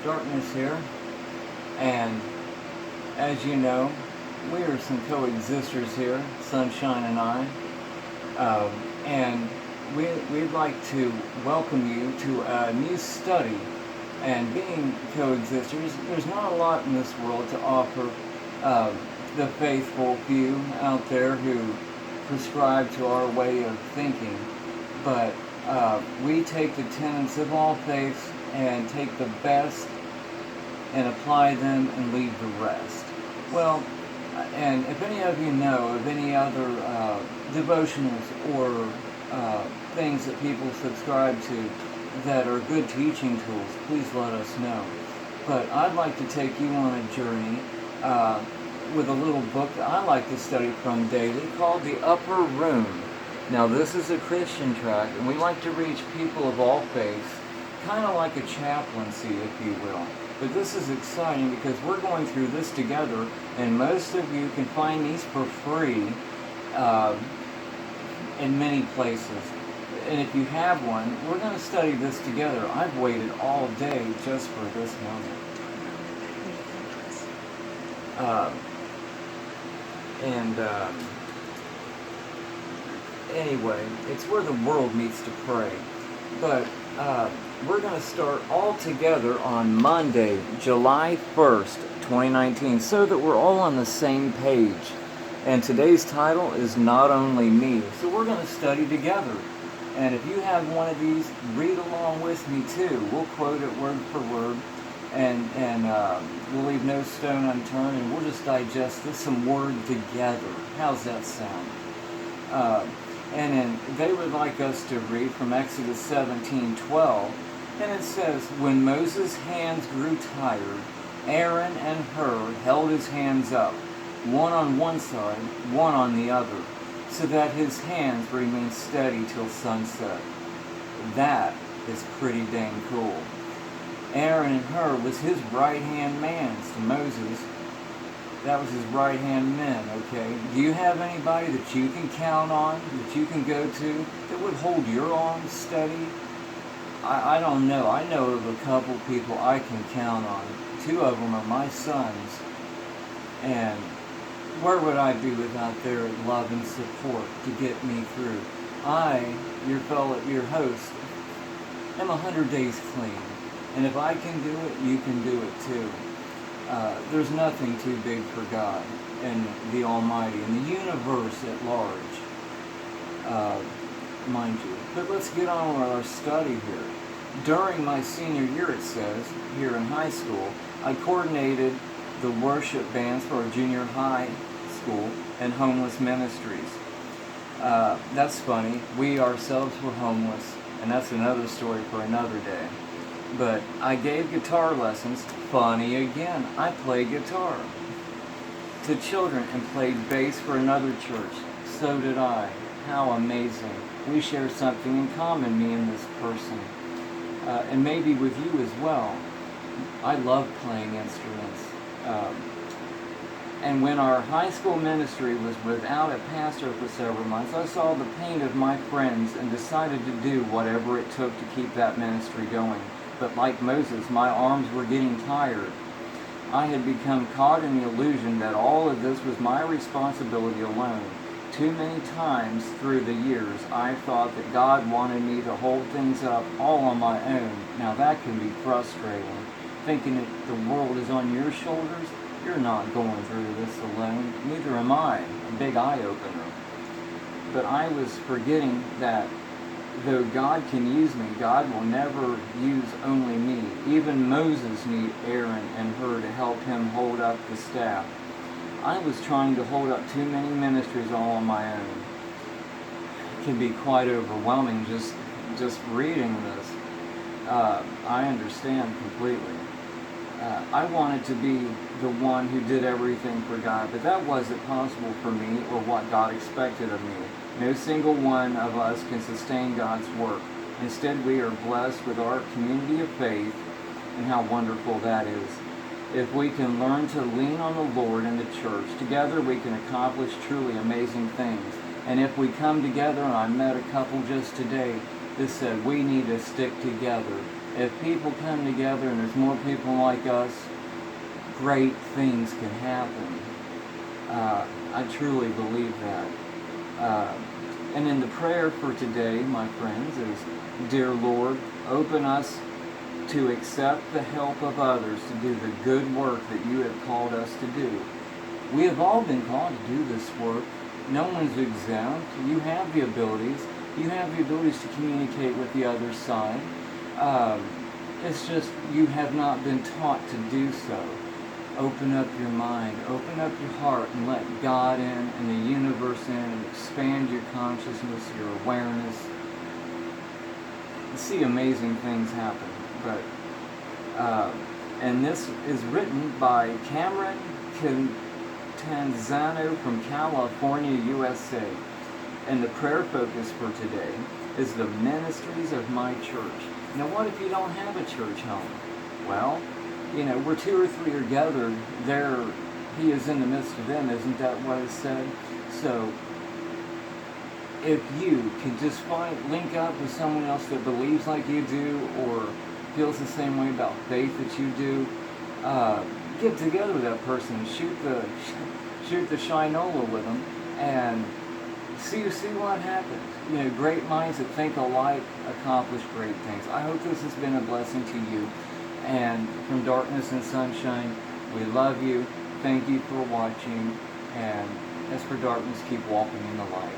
Darkness here, and as you know, we are some coexisters here, Sunshine and I, and we'd like to welcome you to a new study. And being coexisters, there's not a lot in this world to offer the faithful few out there who prescribe to our way of thinking, but we take the tenets of all faiths and take the best and apply them and leave the rest. Well, and if any of you know of any other devotionals or things that people subscribe to that are good teaching tools, please let us know. But I'd like to take you on a journey with a little book that I like to study from daily called The Upper Room. Now this is a Christian tract, and we like to reach people of all faiths, kind of like a chaplaincy, if you will. But this is exciting because we're going through this together, and most of you can find these for free in many places. And if you have one, we're going to study this together. I've waited all day just for this moment. Anyway, it's where the world meets to pray. But we're going to start all together on Monday, July 1st, 2019, so that we're all on the same page. And today's title is Not Only Me. So we're going to study together. And if you have one of these, read along with me too. We'll quote it word for word, and we'll leave no stone unturned, and we'll just digest this some word together. How's that sound? And then they would like us to read from Exodus 17:12, and it says, "When Moses' hands grew tired, Aaron and Hur held his hands up, one on one side, one on the other, so that his hands remained steady till sunset." That is pretty dang cool. Aaron and Hur was his right-hand man to Moses. That was his right-hand men, okay? Do you have anybody that you can count on, that you can go to, that would hold your arms steady? I don't know. I know of a couple people I can count on. Two of them are my sons. And where would I be without their love and support to get me through? I, your host, am 100 days clean. And if I can do it, you can do it too. There's nothing too big for God and the Almighty and the universe at large, mind you. But let's get on with our study here. During my senior year, it says, here in high school, I coordinated the worship bands for our junior high school and homeless ministries. That's funny. We ourselves were homeless, and that's another story for another day. But I gave guitar lessons. Funny again, I played guitar to children and played bass for another church. So did I. How amazing. We share something in common, me and this person. And maybe with you as well. I love playing instruments. And when our high school ministry was without a pastor for several months, I saw the pain of my friends and decided to do whatever it took to keep that ministry going. But like Moses, my arms were getting tired. I had become caught in the illusion that all of this was my responsibility alone. Too many times through the years, I thought that God wanted me to hold things up all on my own. Now that can be frustrating. Thinking that the world is on your shoulders, you're not going through this alone. Neither am I. A big eye-opener. But I was forgetting that though God can use me, God will never use only me. Even Moses needed Aaron and Hur to help him hold up the staff. I was trying to hold up too many ministries all on my own. It can be quite overwhelming just reading this. I understand completely. I wanted to be the one who did everything for God, but that wasn't possible for me or what God expected of me. No single one of us can sustain God's work. Instead, we are blessed with our community of faith, and how wonderful that is. If we can learn to lean on the Lord and the church, together we can accomplish truly amazing things. And if we come together, and I met a couple just today that said we need to stick together If people come together and there's more people like us, great things can happen. I truly believe that. Uh, and in the prayer for today, my friends, is, Dear Lord, open us to accept the help of others to do the good work that you have called us to do. We have all been called to do this work. No one's exempt. You have the abilities. You have the abilities to communicate with the other side. It's just you have not been taught to do so. Open up your mind, open up your heart, and let God in and the universe in, and expand your consciousness, your awareness. You see amazing things happen. And this is written by Cameron Tanzano from California, USA. And the prayer focus for today is the ministries of my church. Now, what if you don't have a church home? Well, where two or three are gathered, there he is in the midst of them. Isn't that what it said? So, if you can just link up with someone else that believes like you do, or feels the same way about faith that you do, get together with that person, shoot the shinola with them, and see what happens. Great minds that think alike accomplish great things. I hope this has been a blessing to you. And from Darkness and Sunshine, we love you. Thank you for watching. And as for darkness, keep walking in the light.